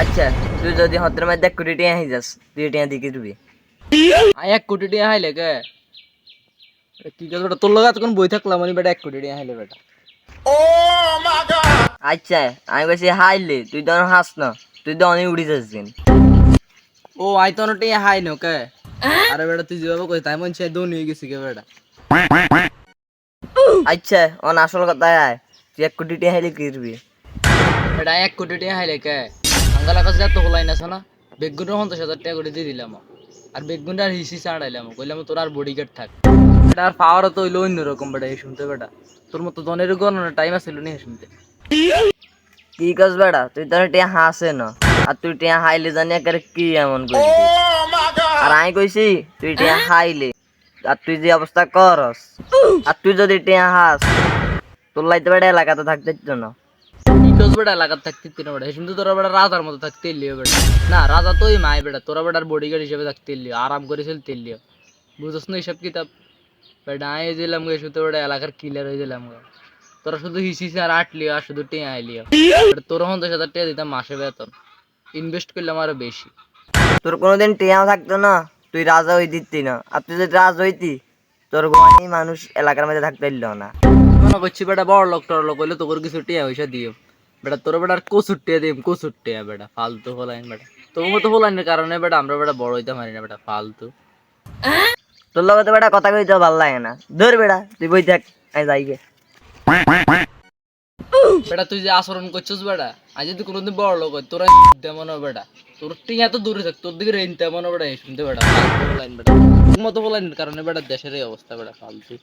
আচ্ছা তুই যদি হতের মধ্যে 1 কোটি টাকা হয়ে যাস তুই টাকা দিয়ে কি দিবি? 1 কোটি টাকা হাইলে কে কি কাজ বেটা তোর লগে তখন বই থাকলাম আমি বেটা 1 কোটি টাকা হাইলে বেটা। আচ্ছা আমি বলছি হাইলে তুই তো হাস না, তুই তো অনেক উড়ি যাস দিন। ও আই তো টিয়া হাই নো কে আরে বেটা তুই যেভাবে কই তাই মন চাই দৌড় নিয়ে গেছি কে বেটা। আচ্ছা অন আসল কথায় আয়, তুই 1 কোটি টাকা হাইলে কি দিবি? বেটা 1 কোটি টাকা হাইলে কে আঙ্গালা কাছে এত হলাই না শোনা বেগুনের 50,000 টাকা করে দিয়ে দিলাম আর বেগুনটা আর হিসি ছাড়াইলাম কইলাম তোর আর বডিগার্ড থাক বেটা আর পাওয়ার তো হইলো অন্যরকম বেটা এই শুনতে বেটা তোর মতো জনের গণনা টাইম আছিল নি শুনতে। কি কাজ বেড়া তুই তো টিয়া হাসে না, আর তুই টিয়া হাইলে জানি একেবারে কি এমন করবি? আর আমি কইছি তুই টিয়া হাইলে আর তুই যে অবস্থা করস, আর তুই যদি টিয়া হাস তোর লাইতে বেড়া এলাকাতে থাকতে দিত না। কি কাজ বেটা লাগাত থাকতে না বেটা এই শুনতে তোরা বেটা রাজার মতো থাকতে লিও বেটা না রাজা তোই মাই বেটা তোরা বেটার বডিগার্ড হিসেবে থাকতে লিও আরাম করে চলতে লিও বুঝছ না এইসব কিতাব বেটা আই দিলাম গে শুধু বেটা এলাকার কিলার হয়ে দিলাম গে তোরা শুধু হিসিস আর আটলিও আর শুধু টিয়া আইলিও তোর 50,000 টাকা দিতাম মাসে বেতন ইনভেস্ট করলাম আরো বেশি। তোর কোনোদিন টিয়াও থাকতো না, তুই রাজা হই দিতি না, আর তুই যদি রাজ হইতি তোর গোয়ানি মানুষ এলাকার মধ্যে থাকতে দিল না। মনে করছি বেটা বড় লোক টড় লোক হইলে তোর কিছু টিয়া পয়সা দিও বেটা তোর বেটা আর কচুর টিয়া দিম কচুর টিয়া বেটা ফালতু হলাইন বেটা তোর মতো হলাইনের কারণে বেটা আমরা বেটা বড় হইতে পারি না বেটা ফালতু। তোর লগে তো বেটা কথা কইতে ভালো লাগে না, ধর বেটা তুই বই থাক আমি যাই গে। বেটা তুই যে আচরণ করছিস বেটা আজ যদি কোনোদিন বড় লোক হয় তোরা তেমন বেটা তোর টিয়া তো দূরে থাক তোর দিকে রেন তেমন বেটা এই শুনতে বেটা ফালতু হলাইন বেটা তোর মতো হলাইনের কারণে বেটা দেশের এই অবস্থা বেটা ফালতু।